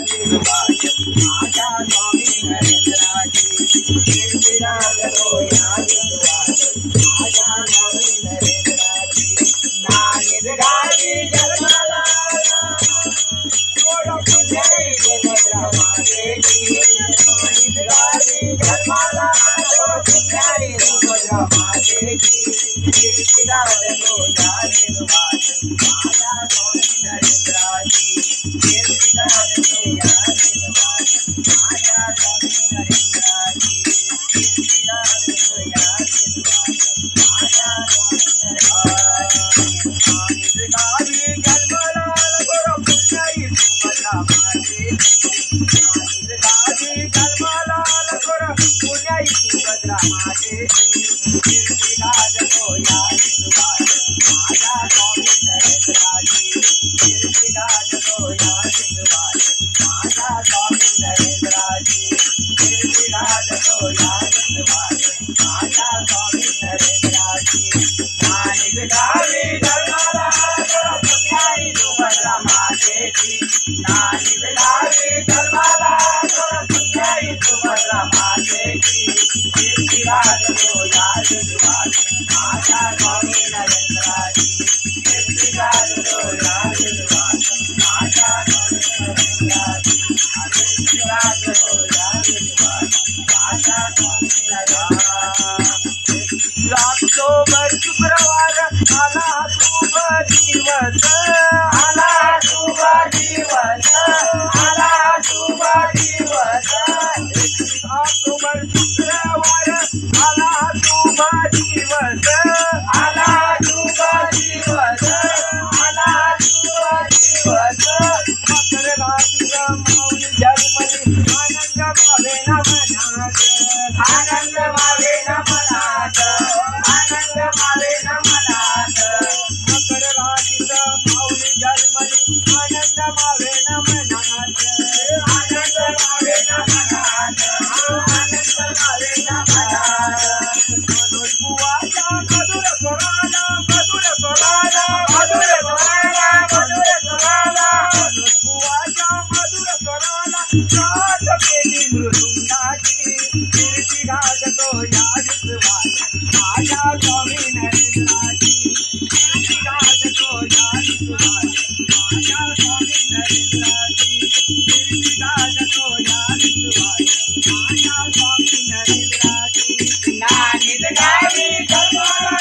माझ्या स्वामी नरेंद्राची कीर्तिराज होया विश्वास माझ्या स्वामी नरेंद्राची नानिजगावी जन्माला थोडं पुण्याई सुभद्रा मातेची नानिजगावी जन्माला थोडं पुण्याई सुभद्रा मातेची कीर्तिराज होया विश्वास माझ्या स्वामी नरेंद्राची कीर्तिराज होया विश्वास माझ्या स्वामी नरेंद्राची कीर्तिराज होया विश्वास माझ्या स्वामी नरेंद्राची नानिजगावी जन्माला थोडं पुण्याई सुभद्रा मातेची नानिजगावी जन्माला थोडं पुण्याई सुभद्रा मातेची कीर्तिराज होया विश्वास माझ्या स्वामी नरेंद्राची कीर्तिराज होया विश्वास माझ्या स्वामी नरेंद्राची कीर्तिराज होया विश्वास माझ्या स्वामी नरेंद्राची नानिजगावी जन्माला थोडं पुण्याई सुभद्रा मातेची नानिजगावी जन्माला थोडं पुण्याई सुभद्रा मातेची कीर्तिराज होया विश्वास माझ्या स्वामी नरेंद्राची कीर्तिराज होया विश्वास माझ्या स्वामी नरेंद्राची कीर्तिराज होया विश्वास माझ्या स्वामी नरेंद्राची ऑक्टोबर शुक्रवार आला शुभ दिवस आला शुभ दिवस आला शुभ दिवस ऑक्टोबर शुक्रवार आला शुभ दिवस आला शुभ दिवस आला शुभ दिवस मकर राशीचा माऊली जन्मली आनंद भावे न मनात आनंद भावे न मनात आनंद भावे न मनात मकर राशीचा माऊली जन्मली आनंद भावे न मनात आनंद भावे न मनात आनंद भावे न मनात मनोज बुवाच्या मधुर स्वराला मधुर स्वराला मधुर स्वराला मधुर स्वराला मनोज बुवाच्या मधुर स्वराला साथ पेटी मृदुंगाची कीर्तिराज होया विश्वास माझ्या स्वामी नरेंद्राची कीर्तिराज होया विश्वास माझ्या स्वामी नरेंद्राची कीर्तिराज होया विश्वास माझ्या स्वामी नरेंद्राची नानिजगावी जन्माला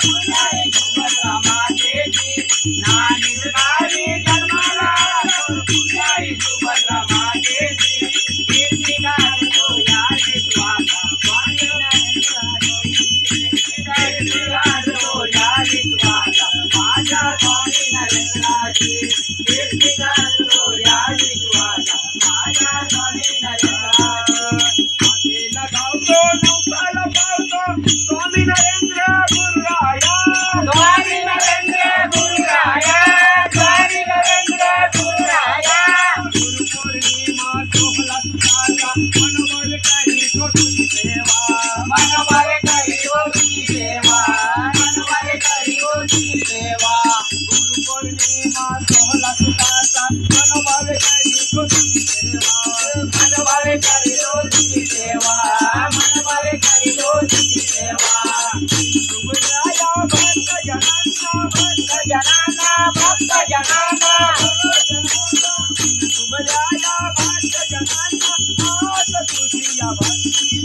पुण्याई सुभद्रा मातेची नानिजगावी जन्माला पुण्याई सुभद्रा मातेची कीर्तिराज होया विश्वास स्वामी नरेंद्राची कीर्तिराज होया विश्वास माझ्या स्वामी नरेंद्राची कीर्तिराज होया विश्वास माझ्या स्वामी नरेंद्राची हातेला गावतो नवसाला पावतो स्वामी नरेंद्र गुरुराया स्वामी नरेंद्र गुरुराया स्वामी नरेंद्र गुरुराया गुरुपौर्णिमा सोहळा सुखाचा मनोबल करी तो तुझी सेवा मनोबल करी तो तुझी सेवा मनोबल करी तो तुझी सेवा गुरुपौर्णिमा सोहळा सुखाचा मनोबल करी तो तुझी सेवा मनोबल करी तो तुझी सेवा मनोबल करी तो तुझी सेवा सुभद्राया भक्त जनांना भक्त जनांना भक्त जनांना सुभद्राया भक्त जनांना आस तुझी या भक्तीची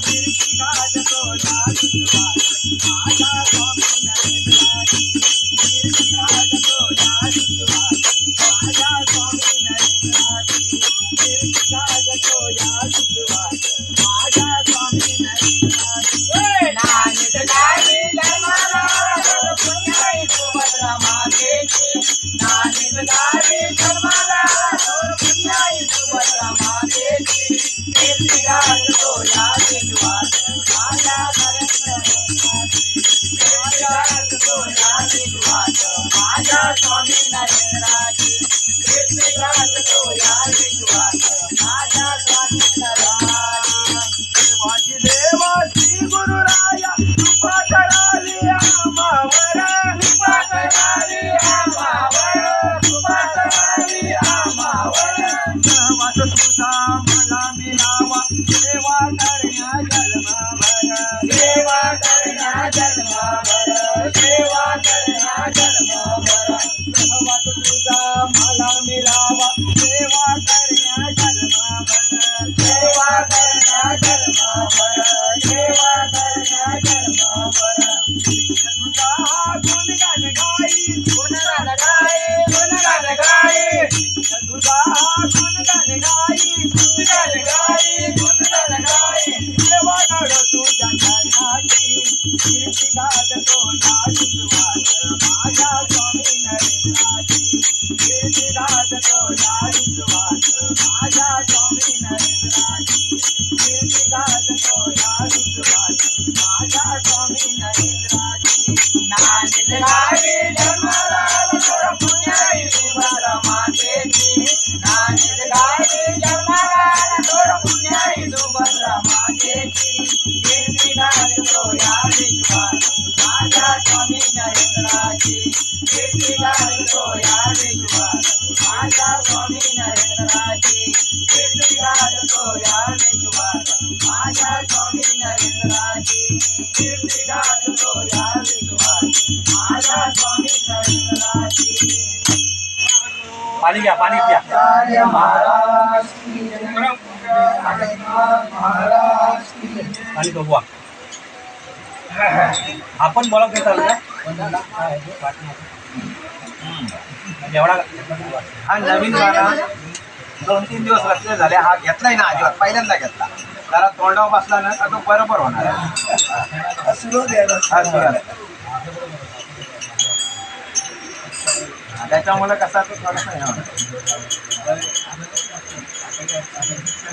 कीर्तिराज होया विश्वास माझ्या स्वामी नरेंद्राची कीर्तिराज होया विश्वास माझ्या स्वामी नरेंद्राची कीर्तिराज होया विश्वास माझ्या स्वामी नरेंद्राची नानिजगावी जन्माला पुण्याई सुभद्रा मातेची नानिजगावी जन्माला पुण्याई सुभद्रा सहवास तुझा मला मिळावा सेवा करण्या जन्मभर सेवा करण्या जन्मभर सेवा करण्या जन्मभर सहवास तुझा मला मिळावा सेवा करण्या जन्मभर सेवा करण्या जन्मभर सेवा करण्या जन्मभर तुझा गुणगान गाई गुणगान गाई गुणगान गाई तुझा गुणगान गाई गुणगान गाई गुणगान गाई सेवा कर तुझ्या चरणाची कीर्ती गाजतो नाविश्वास माझ्या स्वामी नरेंद्राची कीर्ती गाजतो नाविश्वास माझ्या स्वामी नरेंद्राची कीर्ती गाजतो नाविश्वास माझ्या स्वामी नरेंद्राची नांदेड गावी जन्माला थोडं पुण्याई सुभद्रा मातेची नांदेड गावी जन्माला थोडं पुण्याई सुभद्रा मातेची कीर्ती गाजतो या विश्वात माझ्या स्वामी नरेंद्राची कीर्ती गाजतो या विश्वात माझ्या स्वामी नरेंद्राची कीर्ती गाजतो या विश्वात माझ्या स्वामी नरेंद्राची कीर्ती गाजतो या विश्वात माझ्या स्वामी नरेंद्राची पाणी घ्या पाणी प्या जय महाराज की जय महाराज की जय पाणी बघवा आपण बोला घेत आलो एवढा हा नवीन गाणा 2-3 दिवस रचले झाले हा घेतलाय ना अजिबात पहिल्यांदा घेतला जरा तोंडावर बसला ना तर तो बरोबर होणार हा सुरुवात त्याच्यामुळे कसा तो थोडासा हे होणार.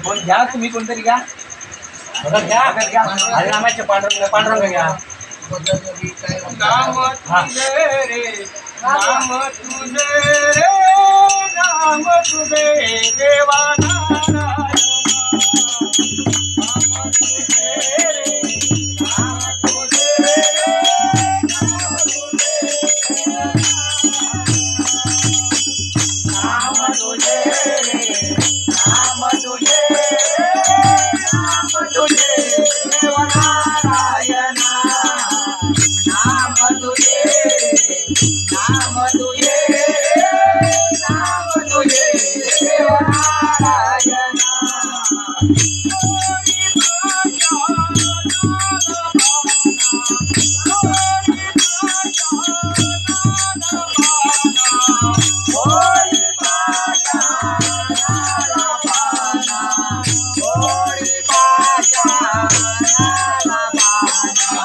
कोण घ्या तुम्ही कोणतरी घ्या घ्या हरिनामाचे पांडुरंग घ्या नाम तुझे रे नाम तुझे रे नाम तुझे देवा नारायण नाम तुझे रे नाम तुझे रे नाम तुझे रे नाम तुझे नाम तुझे देवा नारायण नाम तुझे नाम तुझे नाम तुझे देवा नारायण होरी भाषा नाला पाना होरी भाषा नाला पाना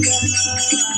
Narayana